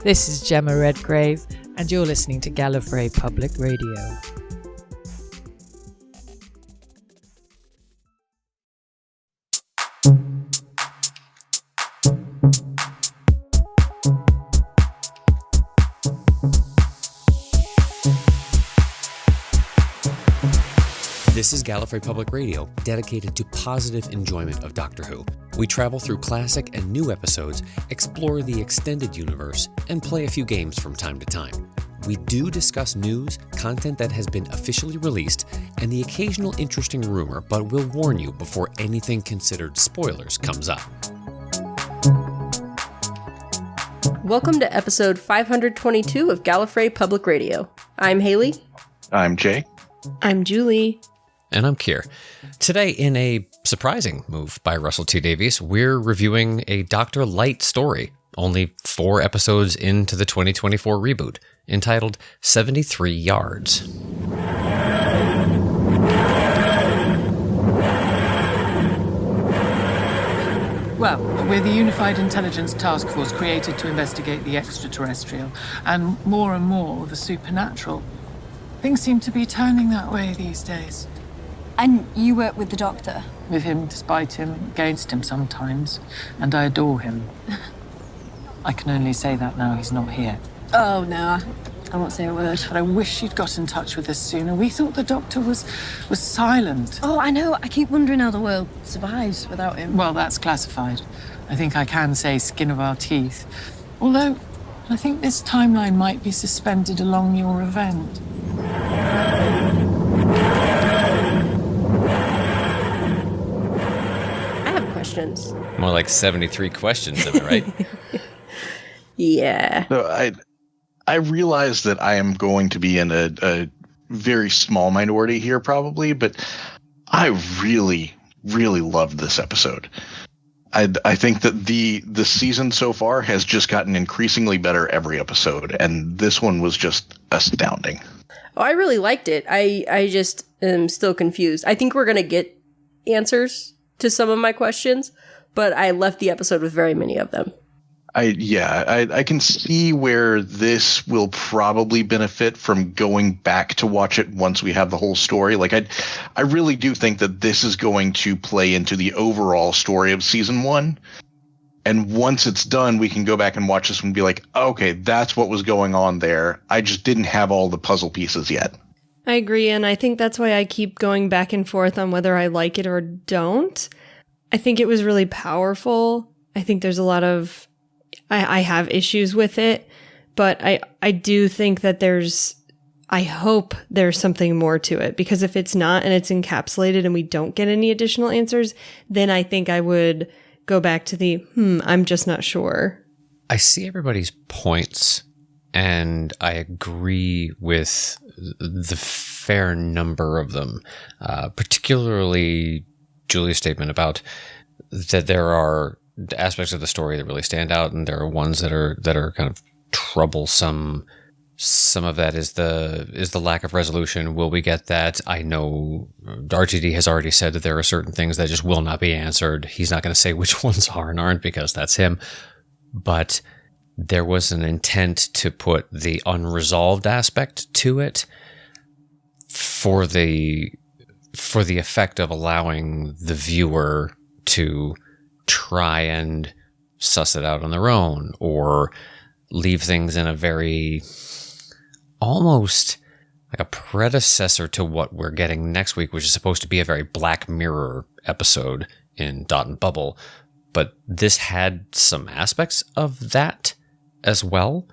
This is Gemma Redgrave, and you're listening to Gallifrey Public Radio. This is Gallifrey Public Radio, dedicated to positive enjoyment of Doctor Who. We travel through classic and new episodes, explore the extended universe, and play a few games from time to time. We do discuss news, content that has been officially released, and the occasional interesting rumor, but we'll warn you before anything considered spoilers comes up. Welcome to episode 522 of Gallifrey Public Radio. I'm Haley. I'm Jay. I'm Julie. And I'm Keir. Today, in a surprising move by Russell T. Davies, we're reviewing a Dr. Light story, only 4 episodes into the 2024 reboot, entitled 73 Yards. Well, we're the Unified Intelligence Task Force created to investigate the extraterrestrial and more the supernatural. Things seem to be turning that way these days. And you work with the Doctor? With him, despite him, against him sometimes. And I adore him. I can only say that now he's not here. Oh, no, I won't say a word. But I wish you'd got in touch with us sooner. We thought the Doctor was silent. Oh, I know. I keep wondering how the world survives without him. Well, that's classified. I think I can say skin of our teeth. Although, I think this timeline might be suspended along your event. More like 73 questions, am I right? Yeah. So I realize that I am going to be in a very small minority here probably, but I really, really loved this episode. I think that the season so far has just gotten increasingly better every episode, and this one was just astounding. Oh, I really liked it. I just am still confused. I think we're going to get answers to some of my questions, but I left the episode with very many of them. I can see where this will probably benefit from going back to watch it once we have the whole story. Like I really do think that this is going to play into the overall story of season 1. And once it's done, we can go back and watch this and be like, okay, that's what was going on there. I just didn't have all the puzzle pieces yet. I agree, and I think that's why I keep going back and forth on whether I like it or don't. I think it was really powerful. I think there's a lot of... I have issues with it, but I do think that I hope there's something more to it, because if it's not and it's encapsulated and we don't get any additional answers, then I think I would go back to the, I'm just not sure. I see everybody's points, and I agree with the fair number of them, particularly Julie's statement about that there are aspects of the story that really stand out, and there are ones that are kind of troublesome. Some of that is the lack of resolution. Will we get that? I know RTD has already said that there are certain things that just will not be answered. He's not going to say which ones are and aren't, because that's him. But there was an intent to put the unresolved aspect to it for the effect of allowing the viewer to try and suss it out on their own, or leave things in a very almost like a predecessor to what we're getting next week, which is supposed to be a very Black Mirror episode in Dot and Bubble. But this had some aspects of that as well,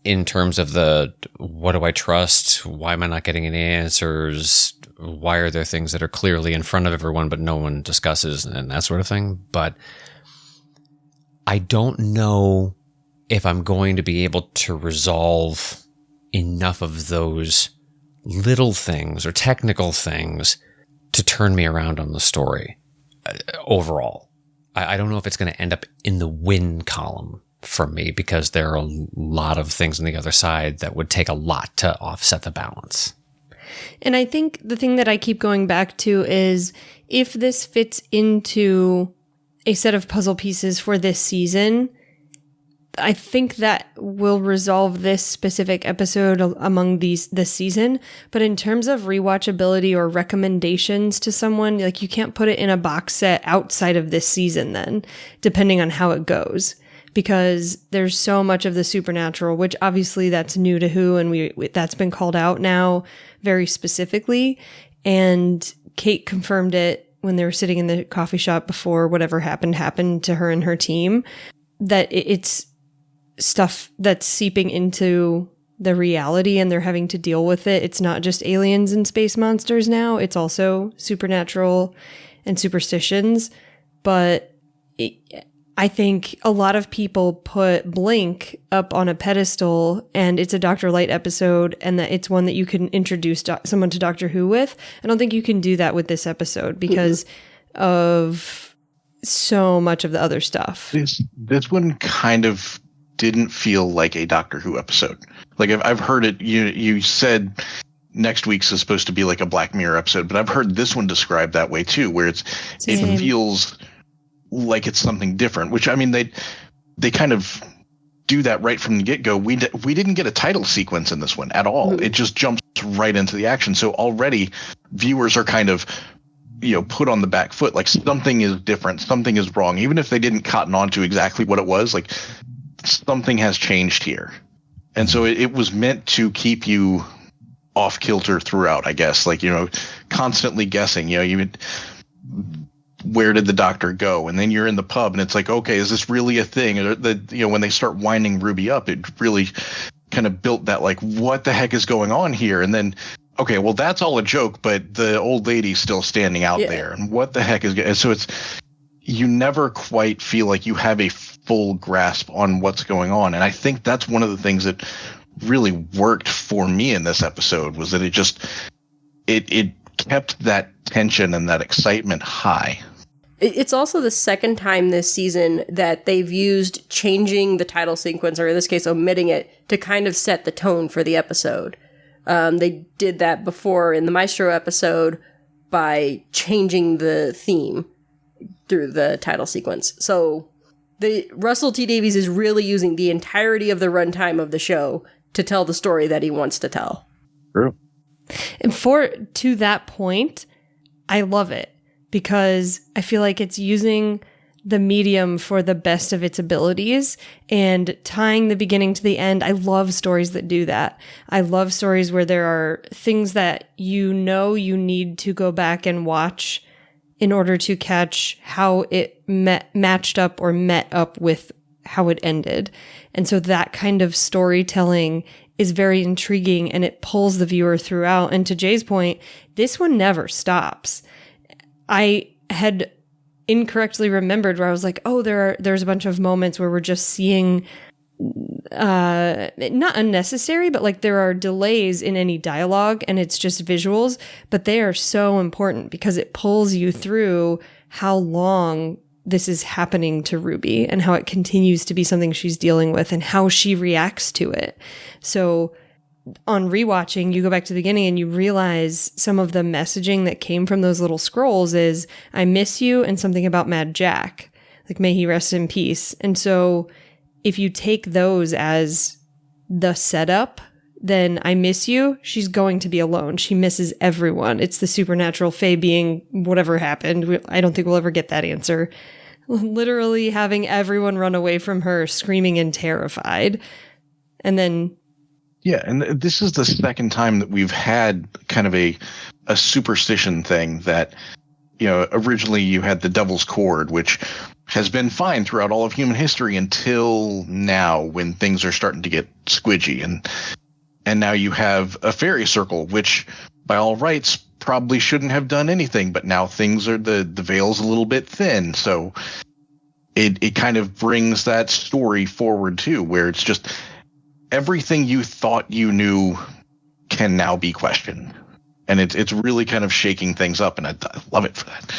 in terms of the, what do I trust? Why am I not getting any answers? Why are there things that are clearly in front of everyone but no one discusses, and that sort of thing? But I don't know if I'm going to be able to resolve enough of those little things or technical things to turn me around on the story overall. I don't know if it's going to end up in the win column for me, because there are a lot of things on the other side that would take a lot to offset the balance. And I think the thing that I keep going back to is, if this fits into a set of puzzle pieces for this season, I think that will resolve this specific episode among this season. But in terms of rewatchability or recommendations to someone, like, you can't put it in a box set outside of this season then, depending on how it goes. Because there's so much of the supernatural, which obviously that's new to Who, and that's been called out now very specifically. And Kate confirmed it when they were sitting in the coffee shop before whatever happened to her and her team, that it's stuff that's seeping into the reality and they're having to deal with it. It's not just aliens and space monsters now. It's also supernatural and superstitions. But I think a lot of people put Blink up on a pedestal, and it's a Dr. Light episode, and that it's one that you can introduce someone to Doctor Who with. I don't think you can do that with this episode because of so much of the other stuff. This one kind of didn't feel like a Doctor Who episode. Like, I've heard it, you said next week's is supposed to be like a Black Mirror episode, but I've heard this one described that way too, where it feels like it's something different, which, I mean, they kind of do that right from the get-go. We didn't get a title sequence in this one at all. Mm-hmm. It just jumps right into the action. So already viewers are kind of, put on the back foot, like something is different, something is wrong. Even if they didn't cotton on to exactly what it was, like something has changed here. And so it was meant to keep you off kilter throughout, I guess, like, constantly guessing, where did the doctor go? And then you're in the pub and it's like, okay, is this really a thing? Or when they start winding Ruby up, it really kind of built that, like, what the heck is going on here? And then, okay, well, that's all a joke, but the old lady's still standing out there. And what the heck is, and so you never quite feel like you have a full grasp on what's going on. And I think that's one of the things that really worked for me in this episode, was that it kept that tension and that excitement high. It's also the second time this season that they've used changing the title sequence, or in this case, omitting it, to kind of set the tone for the episode. They did that before in the Maestro episode by changing the theme through the title sequence. So Russell T Davies is really using the entirety of the runtime of the show to tell the story that he wants to tell. True. And to that point, I love it, because I feel like it's using the medium for the best of its abilities and tying the beginning to the end. I love stories that do that. I love stories where there are things that you need to go back and watch in order to catch how it matched up or met up with how it ended. And so that kind of storytelling is very intriguing, and it pulls the viewer throughout. And to Jay's point, this one never stops. I had incorrectly remembered where I was like, oh, there's a bunch of moments where we're just seeing not unnecessary, but like there are delays in any dialogue and it's just visuals, but they are so important because it pulls you through how long this is happening to Ruby and how it continues to be something she's dealing with and how she reacts to it. So on rewatching, you go back to the beginning and you realize some of the messaging that came from those little scrolls is, I miss you, and something about Mad Jack. Like, may he rest in peace. And so if you take those as the setup, then I miss you, she's going to be alone. She misses everyone. It's the supernatural Fae being whatever happened. I don't think we'll ever get that answer. Literally having everyone run away from her, screaming and terrified. And then... Yeah, and this is the second time that we've had kind of a superstition thing that, originally you had the Devil's Cord, which has been fine throughout all of human history until now, when things are starting to get squidgy. And now you have a fairy circle, which by all rights probably shouldn't have done anything, but now things are, the veil's a little bit thin. So it kind of brings that story forward too, where it's just everything you thought you knew can now be questioned. And it's really kind of shaking things up, and I love it for that.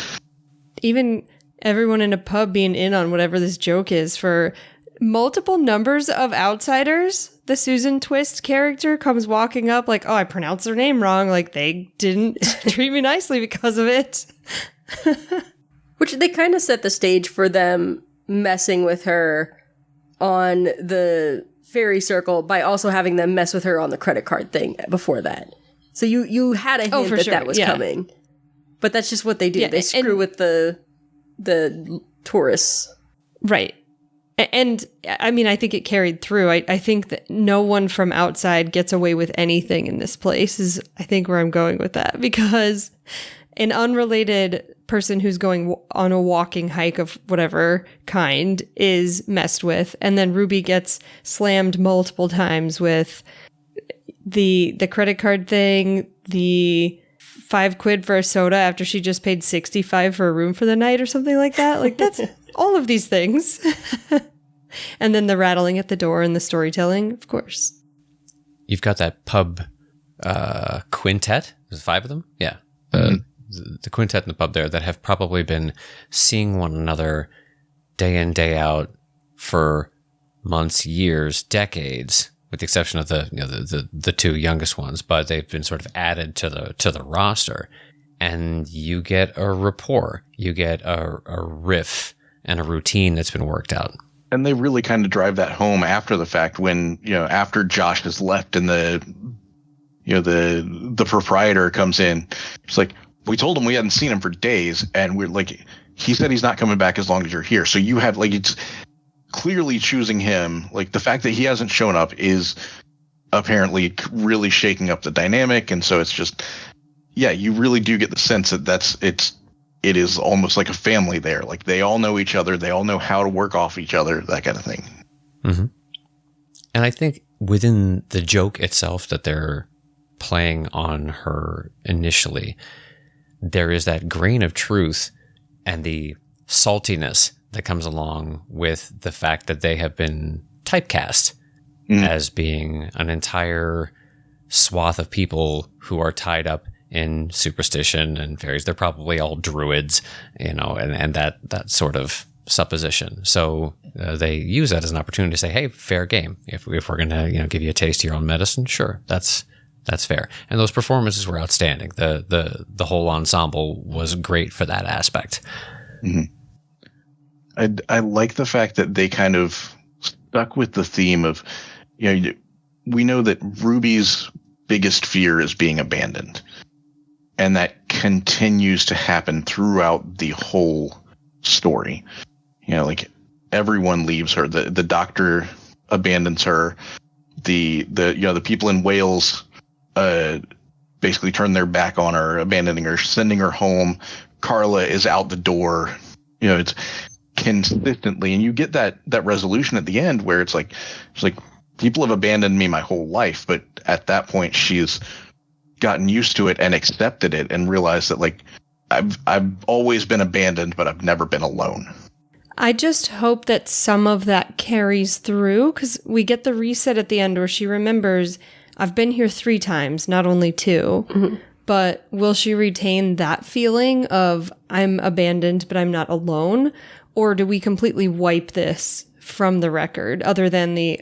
Even everyone in a pub being in on whatever this joke is for multiple numbers of outsiders. The Susan Twist character comes walking up like, oh, I pronounced their name wrong. Like, they didn't treat me nicely because of it. Which they kind of set the stage for them messing with her on the fairy circle by also having them mess with her on the credit card thing before that. So you had a hint that was coming. But that's just what they do. They screw with the tourists. Right. And I mean, I think it carried through. I think that no one from outside gets away with anything in this place is, I think, where I'm going with that. Because an unrelated person who's going on a walking hike of whatever kind is messed with. And then Ruby gets slammed multiple times with the credit card thing, the $5 for a soda after she just paid $65 for a room for the night or something like that. Like, that's all of these things. And then the rattling at the door and the storytelling, of course. You've got that pub quintet. There's 5 of them? Yeah. The quintet in the pub there that have probably been seeing one another day in, day out for months, years, decades, with the exception of the 2 youngest ones, but they've been sort of added to the roster. And you get a rapport, you get a riff and a routine that's been worked out. And they really kind of drive that home after the fact when, after Josh has left and the proprietor comes in. It's like, we told him we hadn't seen him for days, and we're like, he said he's not coming back as long as you're here. So you have, like, it's clearly choosing him. Like, the fact that he hasn't shown up is apparently really shaking up the dynamic. And so it's just, yeah, you really do get the sense that it is almost like a family there. Like, they all know each other. They all know how to work off each other, that kind of thing. Mm-hmm. And I think within the joke itself that they're playing on her initially, there is that grain of truth and the saltiness that comes along with the fact that they have been typecast as being an entire swath of people who are tied up in superstition and fairies. They're probably all druids, and that sort of supposition. So they use that as an opportunity to say, hey, fair game. If we're going to give you a taste of your own medicine, sure, that's fair. And those performances were outstanding. The whole ensemble was great for that aspect. Mm-hmm. I like the fact that they kind of stuck with the theme of, we know that Ruby's biggest fear is being abandoned. And that continues to happen throughout the whole story. Like, everyone leaves her. The doctor abandons her. The people in Wales basically turn their back on her, abandoning her, sending her home. Carla is out the door. It's consistently, and you get that resolution at the end where it's like people have abandoned me my whole life, but at that point she's gotten used to it and accepted it and realized that, like, I've always been abandoned, but I've never been alone. I just hope that some of that carries through, because we get the reset at the end where she remembers, I've been here 3 times, not only 2. Mm-hmm. But will she retain that feeling of I'm abandoned, but I'm not alone? Or do we completely wipe this from the record, other than the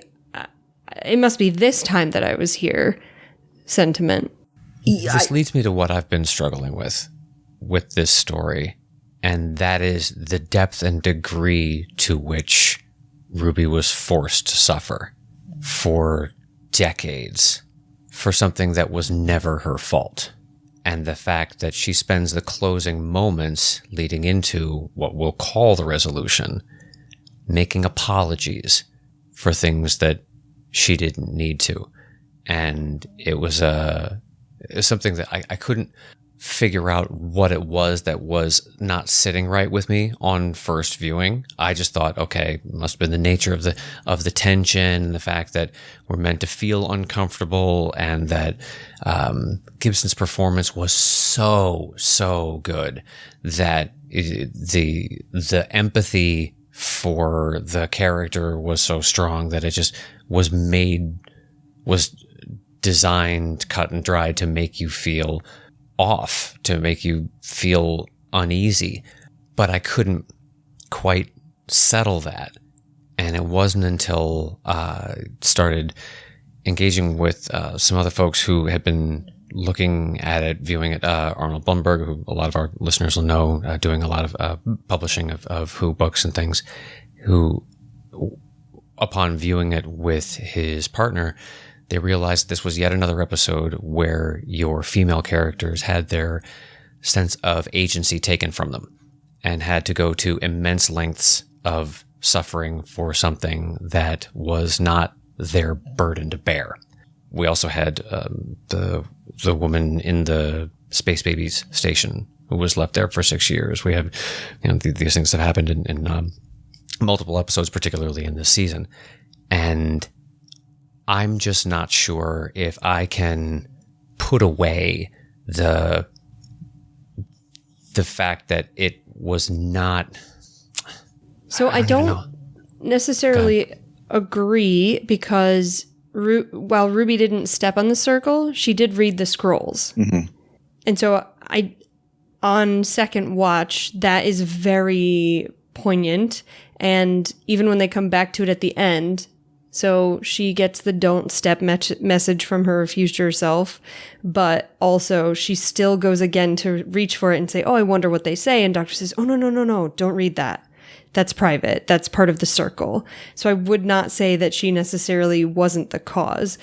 it must be this time that I was here sentiment? This leads me to what I've been struggling with this story, and that is the depth and degree to which Ruby was forced to suffer for decades for something that was never her fault. And the fact that she spends the closing moments leading into what we'll call the resolution, making apologies for things that she didn't need to. And it was something that I couldn't figure out what it was that was not sitting right with me on first viewing. I just thought, okay, it must have been the nature of the tension, the fact that we're meant to feel uncomfortable, and that Gibson's performance was so good that the empathy for the character was so strong that it just was designed, cut and dried to make you feel off, to make you feel uneasy. But I couldn't quite settle that. And it wasn't until I started engaging with some other folks who had been looking at it, viewing it, Arnold Blumberg, who a lot of our listeners will know, doing a lot of publishing of Who books and things, who upon viewing it with his partner, they realized this was yet another episode where your female characters had their sense of agency taken from them and had to go to immense lengths of suffering for something that was not their burden to bear. We also had the woman in the Space Babies station who was left there for 6 years. We have, these things have happened in multiple episodes, particularly in this season. And I'm just not sure if I can put away the fact that it was not. So I don't necessarily agree, because while Ruby didn't step on the circle, she did read the scrolls. Mm-hmm. And so on second watch, that is very poignant. And even when they come back to it at the end, so she gets the don't step message from her future self, but also she still goes again to reach for it and say, oh, I wonder what they say. And Doctor says, oh, no, don't read that. That's private. That's part of the circle. So I would not say that she necessarily wasn't the cause.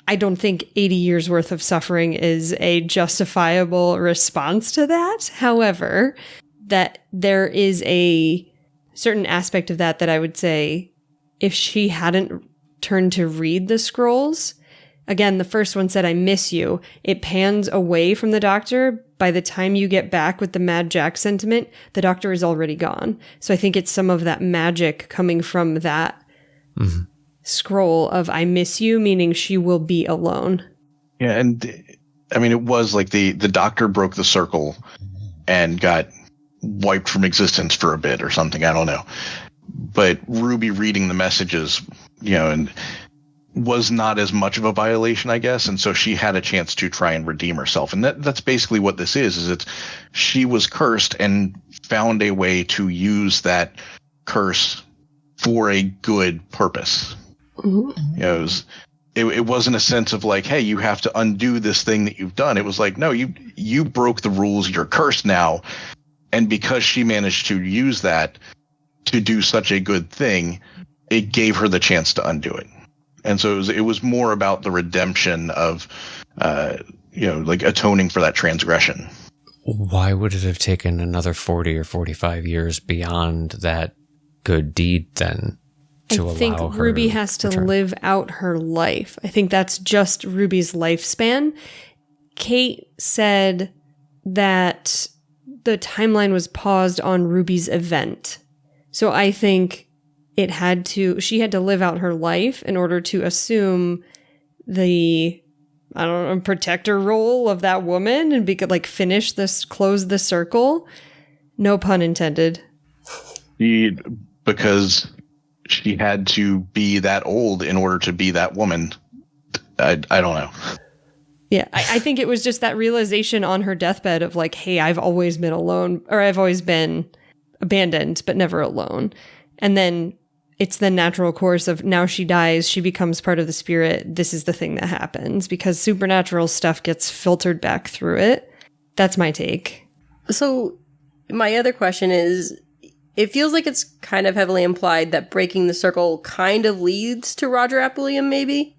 I don't think 80 years worth of suffering is a justifiable response to that. However, that there is a certain aspect of that I would say, if she hadn't turned to read the scrolls, again, the first one said, I miss you. It pans away from the Doctor. By the time you get back with the Mad Jack sentiment, the Doctor is already gone. So I think it's some of that magic coming from that scroll of I miss you, meaning she will be alone. Yeah, and I mean, it was like the Doctor broke the circle and got wiped from existence for a bit or something. I don't know. But Ruby reading the messages, and was not as much of a violation, I guess. And so she had a chance to try and redeem herself. And that's basically what this is she was cursed and found a way to use that curse for a good purpose. Mm-hmm. It wasn't a sense of like, hey, you have to undo this thing that you've done. It was like, no, you broke the rules. You're cursed now. And because she managed to use that to do such a good thing, it gave her the chance to undo it. And so it was more about the redemption of, like atoning for that transgression. Why would it have taken another 40 or 45 years beyond that good deed then to allow her? I think Ruby has to live out her life. I think that's just Ruby's lifespan. Kate said that the timeline was paused on Ruby's event. So I think she had to live out her life in order to assume the, protector role of that woman and finish this, close the circle. No pun intended. Because she had to be that old in order to be that woman. I don't know. Yeah, I think it was just that realization on her deathbed of like, hey, I've always been alone, or I've always been abandoned, but never alone. And then it's the natural course of now she dies, she becomes part of the spirit. This is the thing that happens because supernatural stuff gets filtered back through it. That's my take. So my other question is, it feels like it's kind of heavily implied that breaking the circle kind of leads to Roger Appleyam, maybe.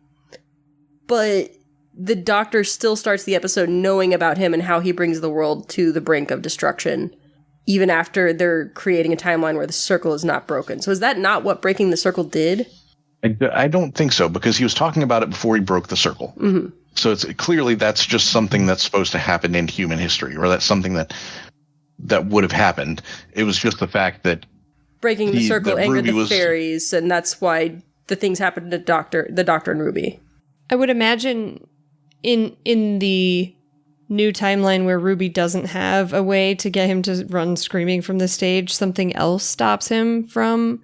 But the Doctor still starts the episode knowing about him and how he brings the world to the brink of destruction, even after they're creating a timeline where the circle is not broken. So is that not what breaking the circle did? I don't think so, because he was talking about it before he broke the circle. Mm-hmm. So it's clearly that's just something that's supposed to happen in human history, or that's something that would have happened. It was just the fact that breaking the circle angered the fairies, and that's why the things happened to the Doctor and Ruby. I would imagine in the new timeline where Ruby doesn't have a way to get him to run screaming from the stage, something else stops him from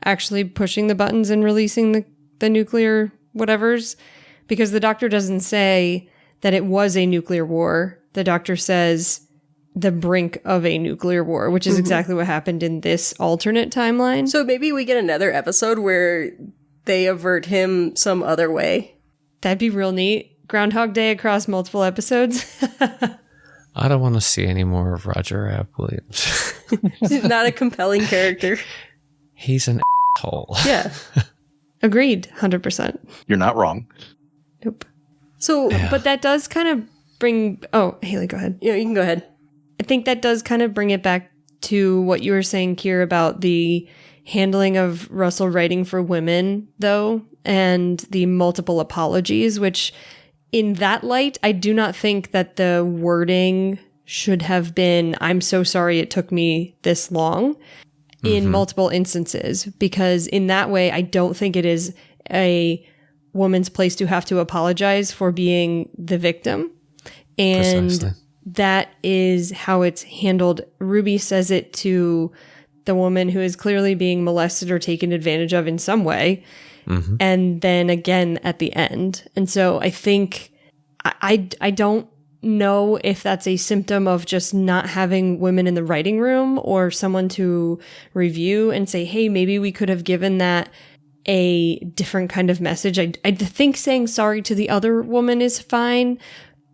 actually pushing the buttons and releasing the nuclear whatevers. Because the Doctor doesn't say that it was a nuclear war. The Doctor says the brink of a nuclear war, which is exactly what happened in this alternate timeline. So maybe we get another episode where they avert him some other way. That'd be real neat. Groundhog Day across multiple episodes. I don't want to see any more of Roger Appleyam. He's not a compelling character. He's an asshole. Yeah. Agreed, 100%. You're not wrong. Nope. So, But that does kind of bring... Oh, Haley, go ahead. you can go ahead. I think that does kind of bring it back to what you were saying, Kier, about the handling of Russell writing for women, though, and the multiple apologies, which in that light, I do not think that the wording should have been, I'm so sorry it took me this long, in multiple instances, because in that way, I don't think it is a woman's place to have to apologize for being the victim. And Precisely. that is how it's handled. Ruby says it to the woman who is clearly being molested or taken advantage of in some way. And then again at the end. And so I think I don't know if that's a symptom of just not having women in the writing room or someone to review and say, hey, maybe we could have given that a different kind of message. I think saying sorry to the other woman is fine,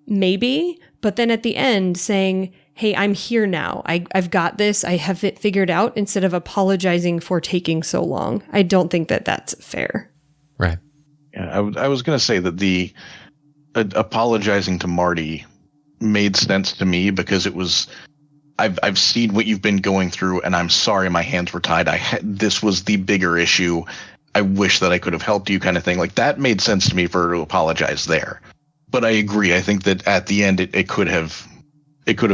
maybe, but then at the end saying, hey, I'm here now. I've got this. I have it figured out, instead of apologizing for taking so long. I don't think that that's fair. Right. Yeah, I was going to say that the apologizing to Marty made sense to me because it was, I've seen what you've been going through, and I'm sorry my hands were tied. This was the bigger issue. I wish that I could have helped you, kind of thing. Like, that made sense to me for her to apologize there. But I agree. I think that at the end it could have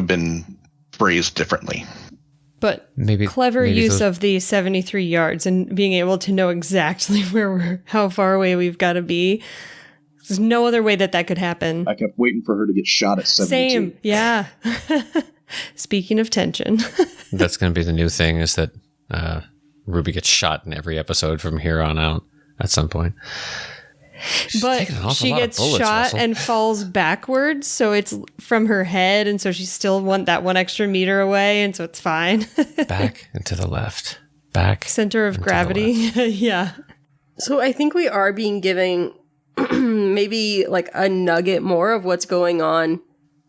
been phrased differently. But Maybe use those- of the 73 yards and being able to know exactly how far away we've got to be. There's no other way that could happen. I kept waiting for her to get shot at 72. Same. Yeah. Speaking of tension. That's going to be the new thing, is that Ruby gets shot in every episode from here on out at some point. She's But taking an awful she lot of gets bullets, shot Russell. and falls backwards, so it's from her head, and so she still want that 1 extra meter away, and so it's fine. Back and to the left. Back. Center of and to the gravity. left. Yeah. So I think we are being given maybe like a nugget more of what's going on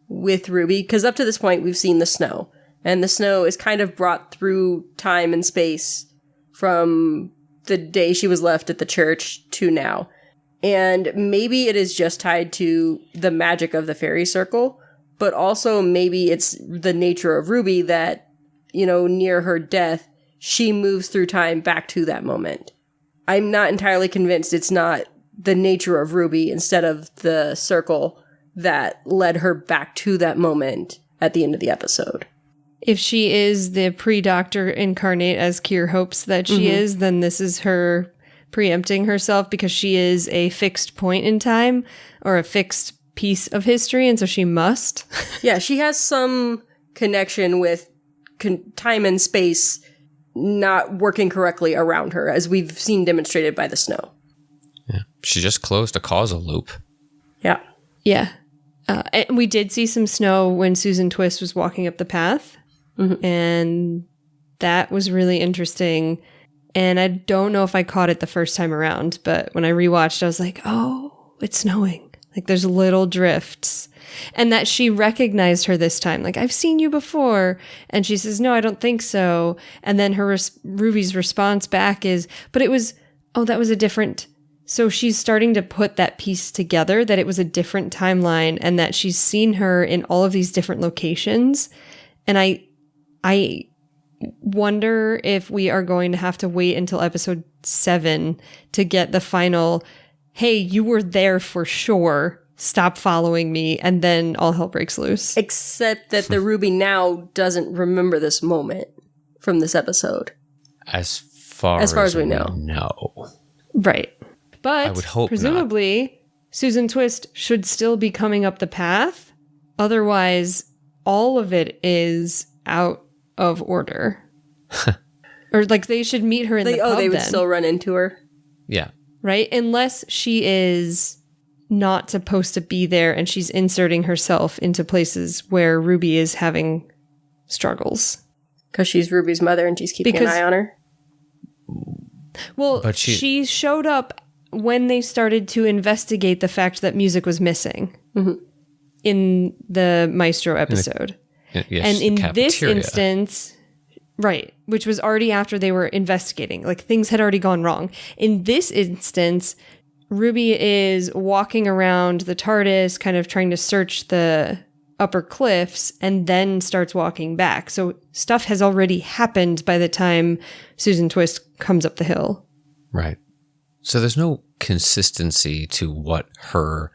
with Ruby, because up to this point we've seen the snow, and the snow is kind of brought through time and space from the day she was left at the church to now. And maybe it is just tied to the magic of the fairy circle, but also maybe it's the nature of Ruby that, near her death, she moves through time back to that moment. I'm not entirely convinced it's not the nature of Ruby instead of the circle that led her back to that moment at the end of the episode. If she is the pre-Doctor incarnate, as Kier hopes that she is, then this is her preempting herself, because she is a fixed point in time or a fixed piece of history, and so she must. Yeah, she has some connection with time and space not working correctly around her, as we've seen demonstrated by the snow. Yeah. She just closed a causal loop. Yeah. Yeah. And we did see some snow when Susan Twist was walking up the path, and that was really interesting. And I don't know if I caught it the first time around, but when I rewatched, I was like, oh, it's snowing. Like, there's little drifts. And that she recognized her this time. Like, I've seen you before. And she says, no, I don't think so. And then Ruby's response back is, but it was, that was a different. So she's starting to put that piece together, that it was a different timeline, and that she's seen her in all of these different locations. And I wonder if we are going to have to wait until episode 7 to get the final, hey, you were there for sure, stop following me, and then all hell breaks loose. Except that the Ruby now doesn't remember this moment from this episode. As far as we know. No. Right. But I would hope presumably Susan Twist should still be coming up the path. Otherwise, all of it is out of order. Or like they should meet her in the pub they would then, still run into her. Yeah. right? Unless she is not supposed to be there and she's inserting herself into places where Ruby is having struggles. Because she's Ruby's mother and she's keeping an eye on her. Well, But she showed up when they started to investigate the fact that music was missing in the Maestro episode. Yes, and in the this cafeteria. instance, right. which was already after they were investigating. Like, things had already gone wrong. In this instance, Ruby is walking around the TARDIS, kind of trying to search the upper cliffs, and then starts walking back. So stuff has already happened by the time Susan Twist comes up the hill. Right. So there's no consistency to what her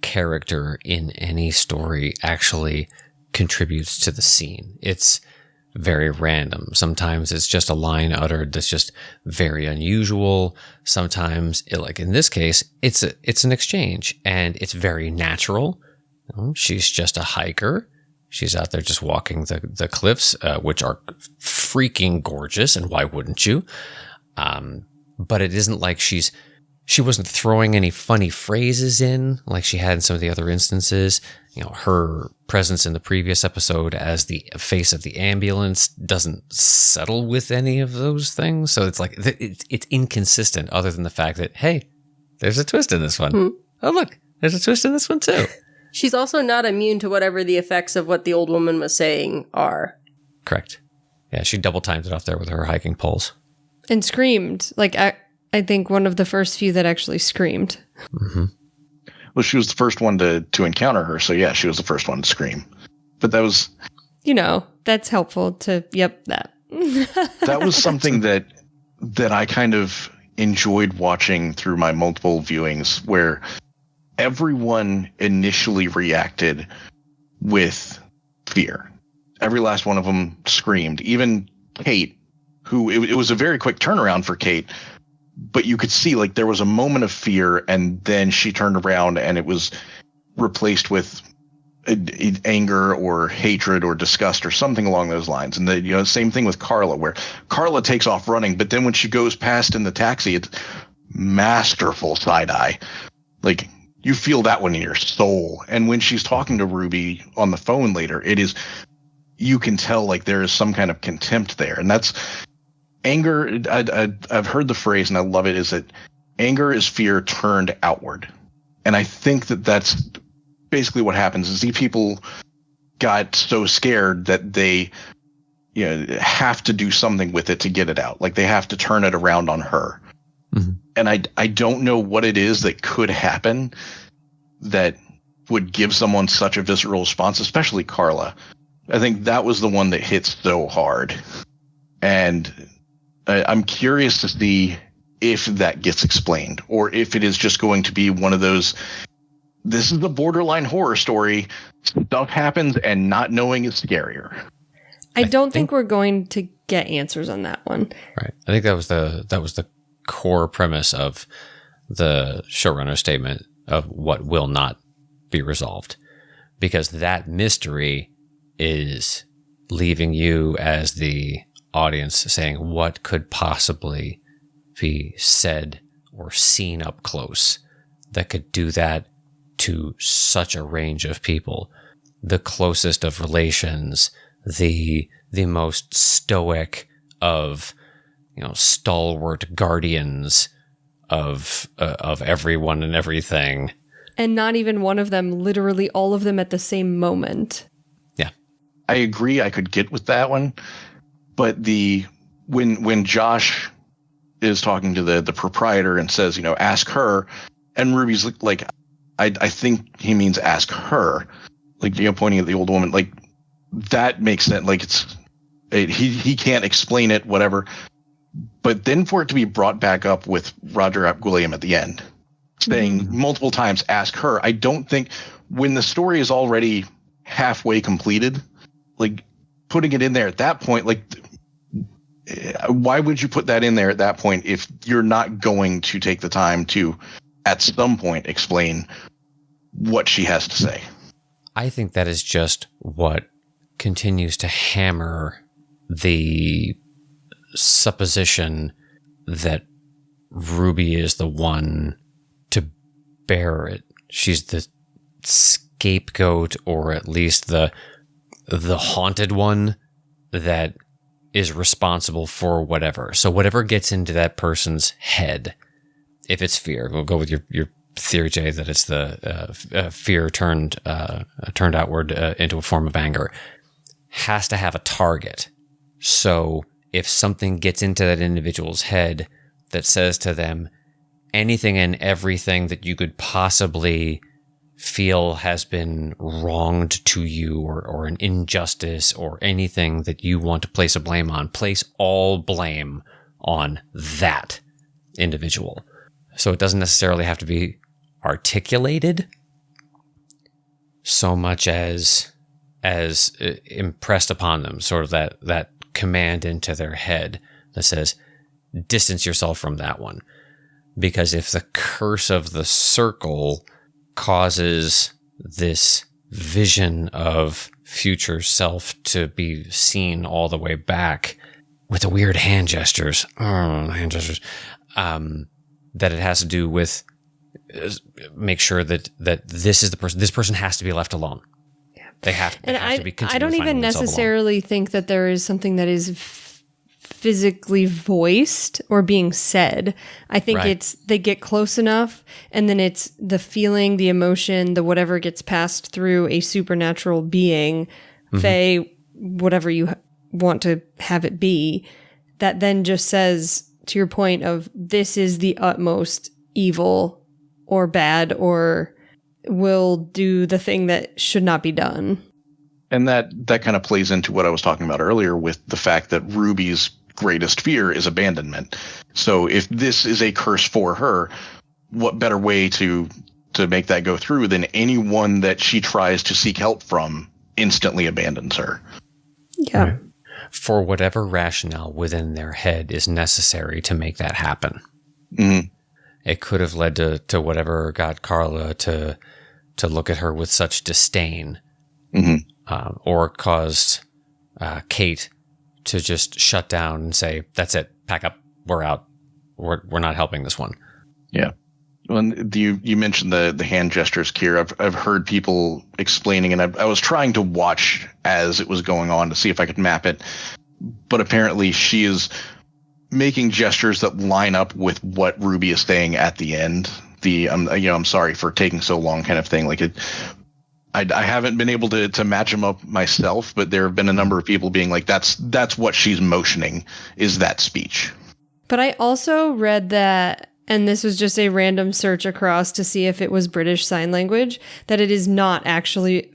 character in any story actually contributes to the scene. It's very random. Sometimes it's just a line uttered that's just very unusual. Sometimes, like in this case, it's an exchange, and it's very natural. She's just a hiker. She's out there just walking the cliffs, which are freaking gorgeous, and why wouldn't you? But it isn't like she wasn't throwing any funny phrases in like she had in some of the other instances. You know, her presence in the previous episode as the face of the ambulance doesn't settle with any of those things. So it's like, it's inconsistent, other than the fact that, hey, there's a twist in this one. Oh, look, there's a twist in this one too. She's also not immune to whatever the effects of what the old woman was saying are. Correct. Yeah, she double timed it off there with her hiking poles. And screamed. Like, I think one of the first few that actually screamed. Mm-hmm. Well, she was the first one to encounter her, so yeah, she was the first one to scream. But that was... You know, that's helpful to... Yep, that. That was something that I kind of enjoyed watching through my multiple viewings, where everyone initially reacted with fear. Every last one of them screamed. Even Kate, who... It was a very quick turnaround for Kate, but you could see, like, there was a moment of fear, and then she turned around and it was replaced with anger or hatred or disgust or something along those lines. And the same thing with Carla, where Carla takes off running, but then when she goes past in the taxi, it's masterful side eye. Like, you feel that one in your soul. And when she's talking to Ruby on the phone later, it is, you can tell, like, there is some kind of contempt there. And that's anger. I've heard the phrase, and I love it, is that anger is fear turned outward. And I think that that's basically what happens, is these people got so scared that they have to do something with it to get it out. Like, they have to turn it around on her. Mm-hmm. And I don't know what it is that could happen that would give someone such a visceral response, especially Carla. I think that was the one that hits so hard. And I'm curious to see if that gets explained, or if it is just going to be one of those, this is a borderline horror story, stuff happens and not knowing is scarier. I don't think we're going to get answers on that one. Right. I think that was the core premise of the showrunner statement of what will not be resolved, because that mystery is leaving you as the audience saying, what could possibly be said or seen up close that could do that to such a range of people? The closest of relations, the most stoic of, stalwart guardians of everyone and everything. And not even one of them, literally all of them at the same moment. Yeah. I agree, I could get with that one. But when Josh is talking to the proprietor and says, ask her, and Ruby's like, I think he means ask her, like, pointing at the old woman, like, that makes sense. Like, he can't explain it, whatever. But then for it to be brought back up with Roger Ap Gwilliam at the end, saying multiple times, ask her, I don't think, when the story is already halfway completed, like, putting it in there at that point, like, why would you put that in there at that point if you're not going to take the time to, at some point, explain what she has to say? I think that is just what continues to hammer the supposition that Ruby is the one to bear it. She's the scapegoat, or at least the haunted one that is responsible for whatever. So whatever gets into that person's head, if it's fear, we'll go with your theory, Jay, that it's the fear turned outward into a form of anger, has to have a target. So if something gets into that individual's head that says to them anything and everything that you could possibly feel has been wronged to you, or an injustice, or anything that you want to place a blame on, place all blame on that individual. So it doesn't necessarily have to be articulated so much as impressed upon them, sort of that command into their head that says, distance yourself from that one. Because if the curse of the circle causes this vision of future self to be seen all the way back with the weird hand gestures, that it has to do with make sure that this is the person. This person has to be left alone. Yeah. They have to be. I don't even necessarily think that there is something that is physically voiced or being said. I think it's they get close enough, and then it's the feeling, the emotion, the whatever gets passed through a supernatural being, fae, whatever you want to have it be, that then just says, to your point of, this is the utmost evil or bad or will do the thing that should not be done. And that kind of plays into what I was talking about earlier with the fact that Ruby's greatest fear is abandonment. So if this is a curse for her, what better way to make that go through than anyone that she tries to seek help from instantly abandons her? Yeah. Right. For whatever rationale within their head is necessary to make that happen. Mm-hmm. It could have led to whatever got Carla to look at her with such disdain, or caused Kate to just shut down and say, "That's it, pack up, we're out, we're not helping this one." Yeah. Well, you mentioned the hand gestures, Kier. I've heard people explaining, and I was trying to watch as it was going on to see if I could map it, but apparently she is making gestures that line up with what Ruby is saying at the end. I'm sorry for taking so long kind of thing. Like I haven't been able to match them up myself, but there have been a number of people being like, that's what she's motioning, is that speech. But I also read that, and this was just a random search across to see if it was British Sign Language, that it is not actually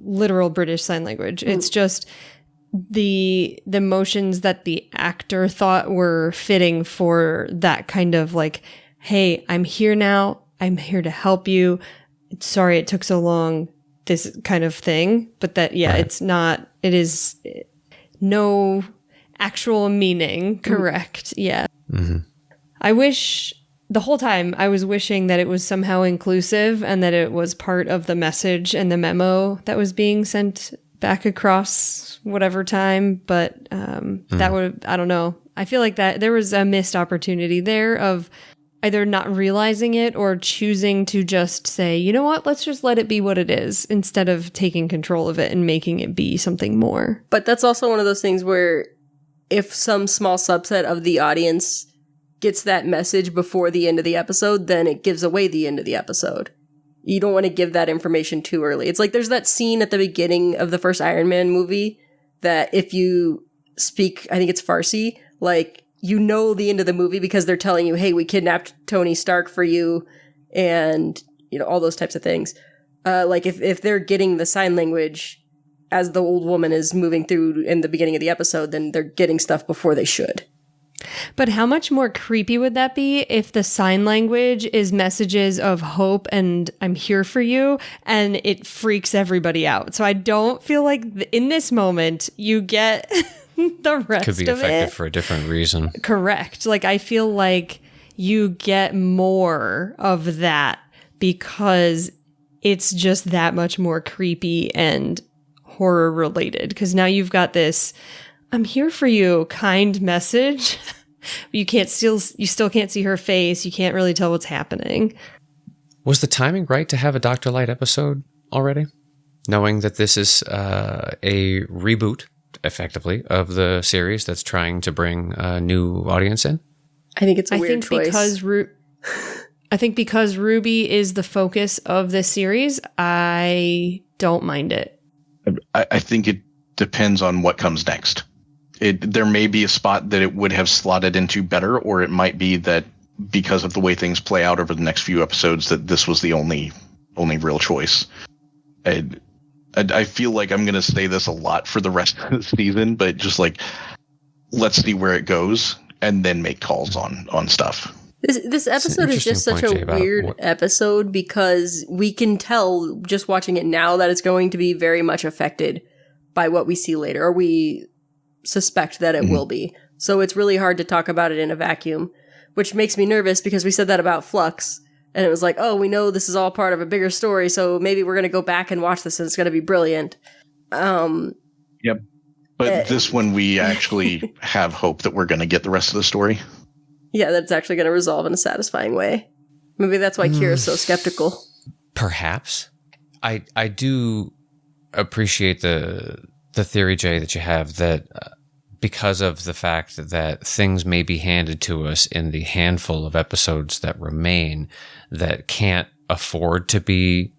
literal British Sign Language. It's just the motions that the actor thought were fitting for that kind of like, hey, I'm here now. I'm here to help you. Sorry it took so long. This kind of thing. But that, it's not, it is no actual meaning. Correct. Yeah. Mm-hmm. I wish the whole time I was wishing that it was somehow inclusive and that it was part of the message and the memo that was being sent back across whatever time. But that would, I don't know. I feel like that there was a missed opportunity there of either not realizing it or choosing to just say, you know what, let's just let it be what it is instead of taking control of it and making it be something more. But that's also one of those things where if some small subset of the audience gets that message before the end of the episode, then it gives away the end of the episode. You don't want to give that information too early. It's like there's that scene at the beginning of the first Iron Man movie that if you speak, I think it's Farsi, like, you know the end of the movie because they're telling you, hey, we kidnapped Tony Stark for you, and, you know, all those types of things. Like, if they're getting the sign language as the old woman is moving through in the beginning of the episode, then they're getting stuff before they should. But how much more creepy would that be if the sign language is messages of hope and I'm here for you, and it freaks everybody out? So I don't feel like in this moment you get the rest of it. Could be effective for a different reason. Correct. Like, I feel like you get more of that because it's just that much more creepy and horror related. Because now you've got this, I'm here for you kind message. You still can't see her face. You can't really tell what's happening. Was the timing right to have a Dr. Light episode already? Knowing that this is a reboot, effectively, of the series that's trying to bring a new audience in? I think it's a weird choice. I think because Ruby is the focus of this series, I don't mind it. I think it depends on what comes next. There may be a spot that it would have slotted into better, or it might be that because of the way things play out over the next few episodes, that this was the only real choice. I feel like I'm going to say this a lot for the rest of the season, but just like, let's see where it goes and then make calls on stuff. This episode is just such a weird episode because we can tell just watching it now that it's going to be very much affected by what we see later, or we suspect that it will be. So it's really hard to talk about it in a vacuum, which makes me nervous because we said that about Flux. And it was like, oh, we know this is all part of a bigger story, so maybe we're going to go back and watch this and it's going to be brilliant. Yep. But this one, we actually have hope that we're going to get the rest of the story. Yeah, that's actually going to resolve in a satisfying way. Maybe that's why Kira's so skeptical. Perhaps. I do appreciate the theory, Jay, that you have that because of the fact that things may be handed to us in the handful of episodes that remain that can't afford to be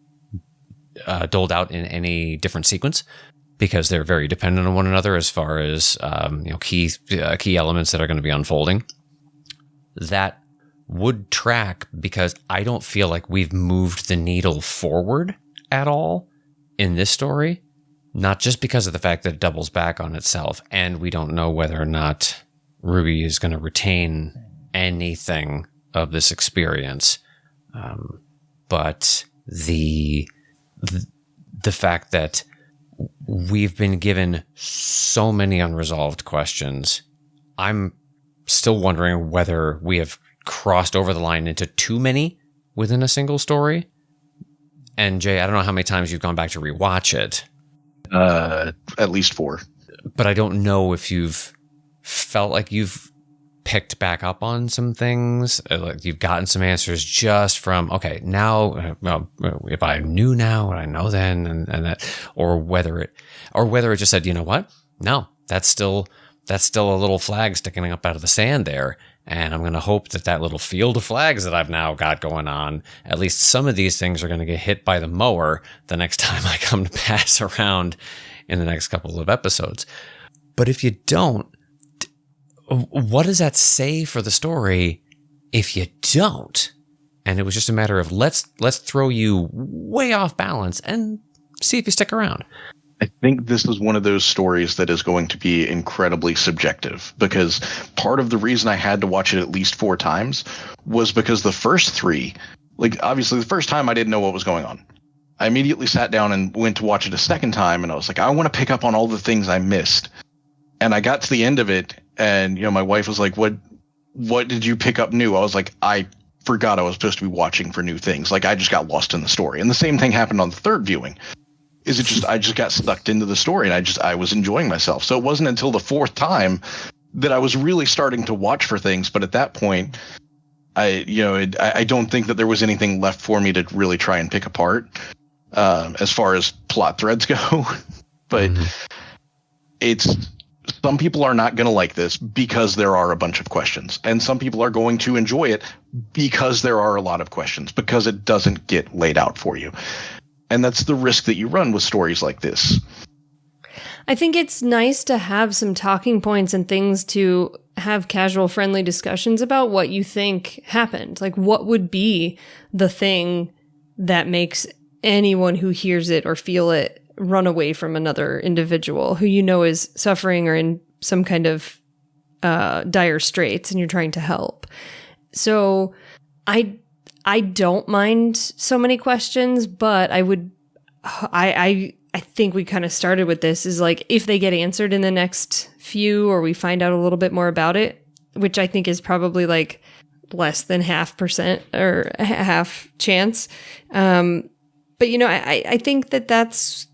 doled out in any different sequence because they're very dependent on one another as far as key elements that are going to be unfolding. That would track because I don't feel like we've moved the needle forward at all in this story. Not just because of the fact that it doubles back on itself, and we don't know whether or not Ruby is going to retain anything of this experience, but the fact that we've been given so many unresolved questions, I'm still wondering whether we have crossed over the line into too many within a single story. And Jay, I don't know how many times you've gone back to rewatch it. At least 4. But I don't know if you've felt like you've picked back up on some things, like you've gotten some answers just from, okay, now, well, if I knew now what I know then, and that, or whether it just said, you know what? No, that's still a little flag sticking up out of the sand there. And I'm going to hope that little field of flags that I've now got going on, at least some of these things are going to get hit by the mower the next time I come to pass around in the next couple of episodes. But if you don't, what does that say for the story if you don't? And it was just a matter of let's throw you way off balance and see if you stick around. I think this is one of those stories that is going to be incredibly subjective because part of the reason I had to watch it at least 4 times was because the first 3, like obviously the first time I didn't know what was going on. I immediately sat down and went to watch it a second time and I was like, I want to pick up on all the things I missed. And I got to the end of it and, my wife was like, what did you pick up new? I was like, I forgot I was supposed to be watching for new things. Like I just got lost in the story. And the same thing happened on the third viewing. I just got sucked into the story and I was enjoying myself. So it wasn't until the 4th time that I was really starting to watch for things. But at that point, I don't think that there was anything left for me to really try and pick apart as far as plot threads go. But some people are not going to like this because there are a bunch of questions. And some people are going to enjoy it because there are a lot of questions, because it doesn't get laid out for you. And that's the risk that you run with stories like this. I think it's nice to have some talking points and things to have casual, friendly discussions about what you think happened. Like, what would be the thing that makes anyone who hears it or feel it run away from another individual who is suffering or in some kind of dire straits and you're trying to help. So I don't mind so many questions, but I think we kind of started with this is like, if they get answered in the next few, or we find out a little bit more about it, which I think is probably like less than 0.5% or half chance. But I think that's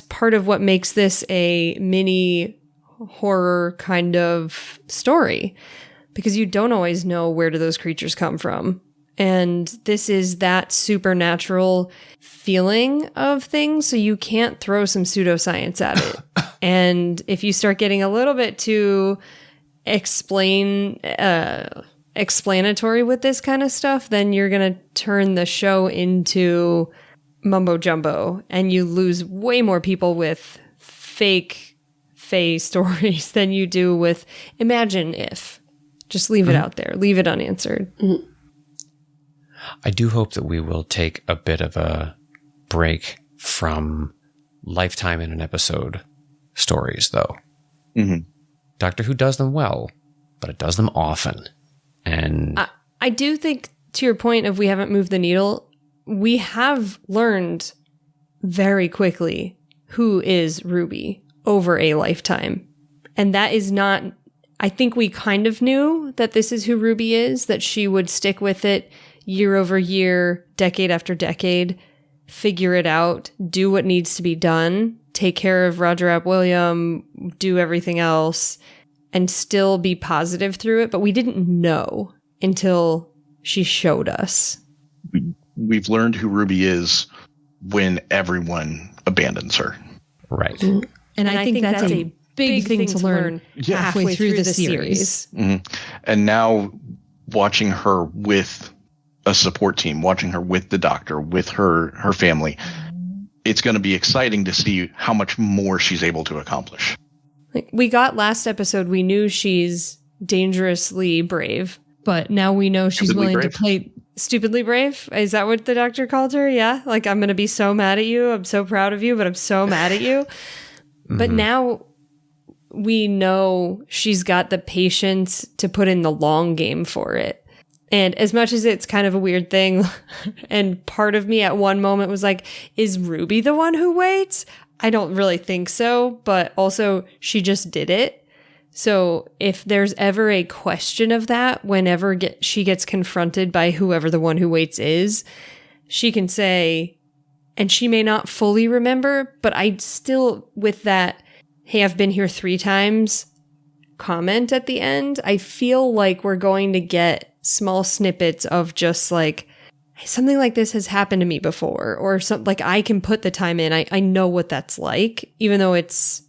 part of what makes this a mini horror kind of story, because you don't always know where do those creatures come from. And this is that supernatural feeling of things, so you can't throw some pseudoscience at it. And if you start getting a little bit too explanatory with this kind of stuff, then you're going to turn the show into mumbo jumbo, and you lose way more people with fake Fae stories than you do with Imagine If. Just leave it out there. Leave it unanswered. Mm-hmm. I do hope that we will take a bit of a break from lifetime in an episode stories, though. Mm-hmm. Doctor Who does them well, but it does them often. And I do think, to your point of we haven't moved the needle, we have learned very quickly who is Ruby over a lifetime. And that is not, I think we kind of knew that this is who Ruby is, that she would stick with it year over year, decade after decade, figure it out, do what needs to be done, take care of Roger Ap William, do everything else, and still be positive through it. But we didn't know until she showed us. We've learned who Ruby is when everyone abandons her. right. And I think that's a big thing to learn halfway through the series. Mm-hmm. And now watching her with a support team, watching her with the Doctor, with her family, it's going to be exciting to see how much more she's able to accomplish. Like we got last episode, we knew she's dangerously brave, but now we know she's Stupidly willing brave. to play stupidly brave. Is that what the Doctor called her? Yeah. Like, I'm going to be so mad at you. I'm so proud of you, but I'm so mad at you. But now we know she's got the patience to put in the long game for it. And as much as it's kind of a weird thing, and part of me at one moment was like, is Ruby the one who waits? I don't really think so, but also she just did it. So if there's ever a question of that, whenever she gets confronted by whoever the one who waits is, she can say, and she may not fully remember, but I still, with that, hey, I've been here 3 times comment at the end, I feel like we're going to get small snippets of just like, something like this has happened to me before, or something like I can put the time in. I know what that's like, even though it's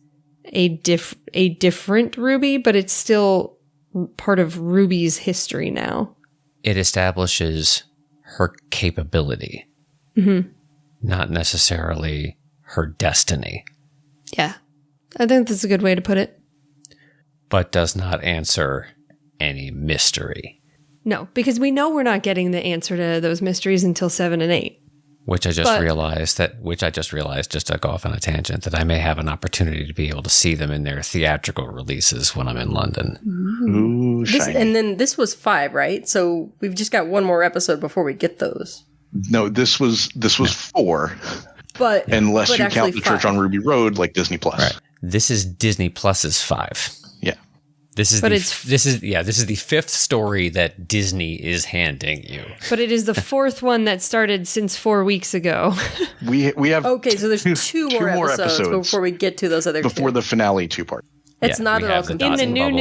a different Ruby, but it's still part of Ruby's history now. It establishes her capability, not necessarily her destiny, Yeah. I think that's a good way to put it. but does not answer any mystery, No, because we know we're not getting the answer to those mysteries until 7 and 8. which I just realized, just to go off on a tangent, that I may have an opportunity to be able to see them in their theatrical releases when I'm in London. Ooh, shiny. And then this was 5, right? So we've just got one more episode before we get those. No, this was 4. But Unless but you actually count the Church 5. on Ruby Road like Disney Plus. Right. This is Disney Plus's 5. Yeah. This is But this is the 5th story that Disney is handing you. But it is the 4th one that started since 4 weeks ago. We have Okay, so there's two more episodes before we get to those other before two. the finale 2-part. It's Yeah, not we at all have the confusing. In the Dawson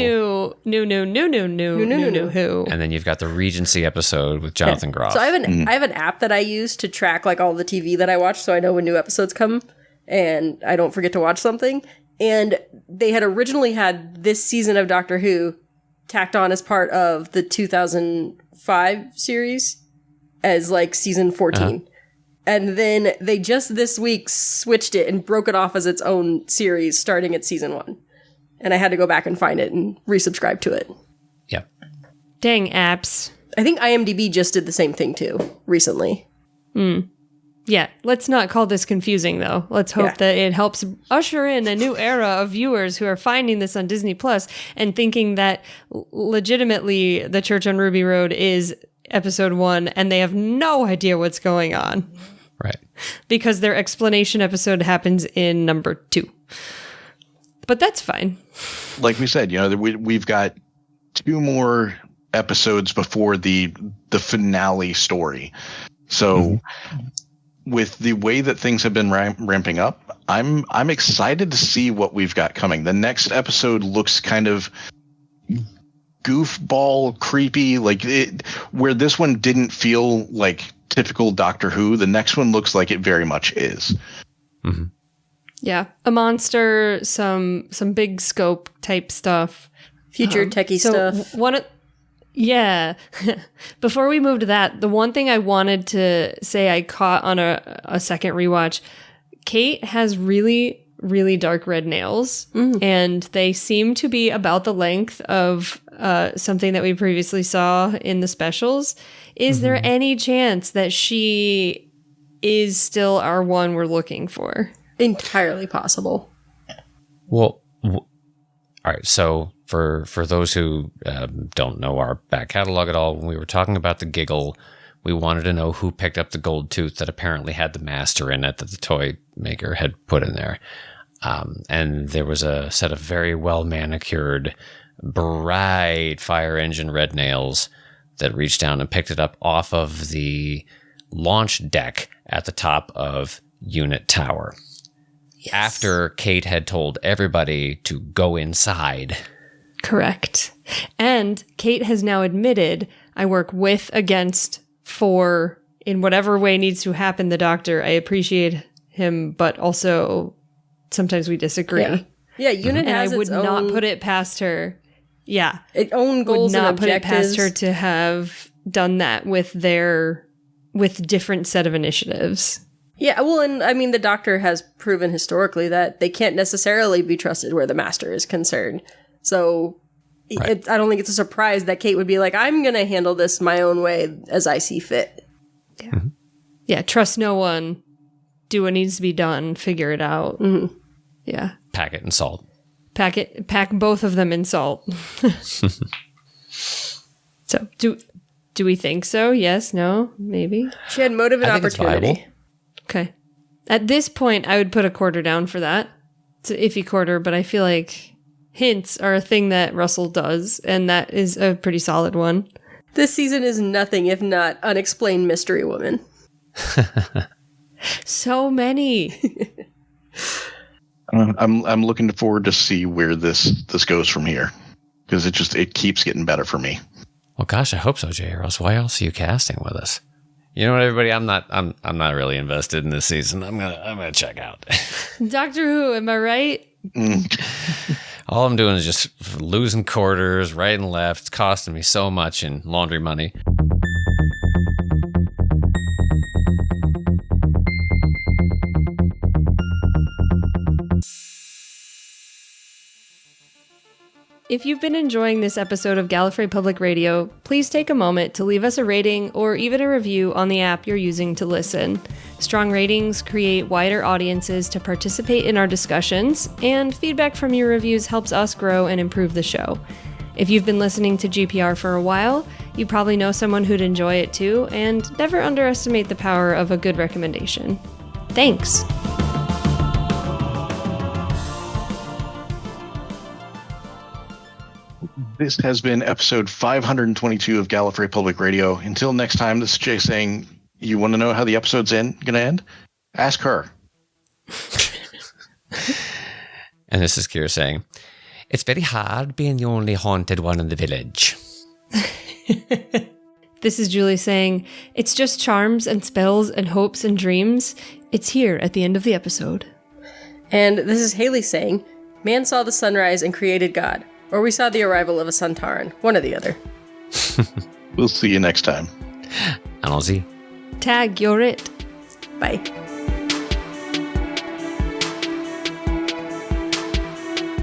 new who. And then you've got the Regency episode with Jonathan Groff. So I have an app that I use to track like all the TV that I watch, so I know when new episodes come and I don't forget to watch something. And they had originally had this season of Doctor Who tacked on as part of the 2005 series as like season 14. And then they just this week switched it and broke it off as its own series starting at season 1. And I had to go back and find it and resubscribe to it. Yep. Dang apps. I think IMDb just did the same thing too recently. Yeah, let's not call this confusing, though. Let's hope that it helps usher in a new era of viewers who are finding this on Disney Plus and thinking that legitimately The Church on Ruby Road is episode 1 and they have no idea what's going on Right. because their explanation episode happens in number 2. But that's fine. Like we said, we've got 2 more episodes before the finale story. So with the way that things have been ramping up, I'm excited to see what we've got coming. The next episode looks kind of goofball, creepy, where this one didn't feel like typical Doctor Who. The next one looks like it very much is. Mm-hmm. Yeah, a monster, some big scope type stuff. Future techie stuff. Yeah. Before we move to that, the one thing I wanted to say I caught on a second rewatch, Kate has really, really dark red nails, and they seem to be about the length of something that we previously saw in the specials. Is there any chance that she is still our one we're looking for? Entirely possible. Well, all right. So for those who don't know our back catalog at all, when we were talking about the giggle, we wanted to know who picked up the gold tooth that apparently had the master in it that the toy maker had put in there. And there was a set of very well manicured, bright fire engine red nails that reached down and picked it up off of the launch deck at the top of Unit Tower. Yes. After Kate had told everybody to go inside. Correct. And Kate has now admitted, I work with, against, for, in whatever way needs to happen, the Doctor. I appreciate him, but also sometimes we disagree. Yeah, Unit has and I would its not own, put it past her. Yeah. Its own goals would not and put it objectives. past her to have done that with different set of initiatives. Yeah, well, and I mean, the Doctor has proven historically that they can't necessarily be trusted where the Master is concerned. So Right. I don't think it's a surprise that Kate would be like, I'm going to handle this my own way as I see fit. Yeah. Mm-hmm. Yeah, trust no one. Do what needs to be done. Figure it out. Mm-hmm. Yeah. Pack it in salt. Pack both of them in salt. So, do we think so? Yes, no, maybe? She had motive and I think it's opportunity. viable. Okay. At this point, I would put a quarter down for that. It's an iffy quarter, but I feel like hints are a thing that Russell does, and that is a pretty solid one. This season is nothing if not unexplained mystery woman. So many. I'm looking forward to see where this goes from here, because it keeps getting better for me. Well, gosh, I hope so, Jay. Or else why else are you casting with us? You know what, everybody? I'm not really invested in this season. I'm gonna check out. Doctor Who, am I right? All I'm doing is just losing quarters right and left. It's costing me so much in laundry money. If you've been enjoying this episode of Gallifrey Public Radio, please take a moment to leave us a rating or even a review on the app you're using to listen. Strong ratings create wider audiences to participate in our discussions, and feedback from your reviews helps us grow and improve the show. If you've been listening to GPR for a while, you probably know someone who'd enjoy it too, and never underestimate the power of a good recommendation. Thanks! This has been episode 522 of Gallifrey Public Radio. Until next time, this is Jay saying, you want to know how the episode's going to end? Ask her. And this is Kira saying, it's very hard being the only haunted one in the village. This is Julie saying, it's just charms and spells and hopes and dreams. It's here at the end of the episode. And this is Haley saying, man saw the sunrise and created God. Or we saw the arrival of a Suntaran. One or the other. We'll see you next time. Allons-y. Tag, you're it. Bye.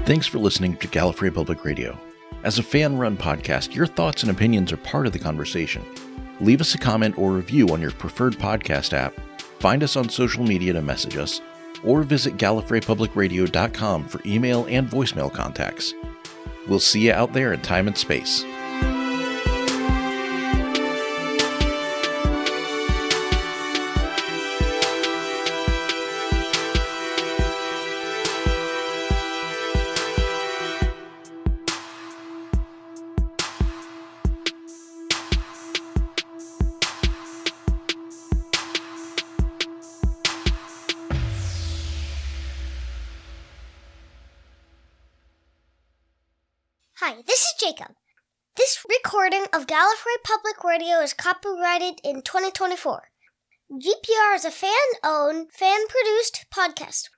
Thanks for listening to Gallifrey Public Radio. As a fan-run podcast, your thoughts and opinions are part of the conversation. Leave us a comment or review on your preferred podcast app, find us on social media to message us, or visit GallifreyPublicRadio.com for email and voicemail contacts. We'll see you out there in time and space. Hi, this is Jacob. This recording of Gallifrey Public Radio is copyrighted in 2024. GPR is a fan-owned, fan-produced podcast.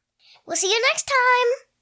We'll see you next time!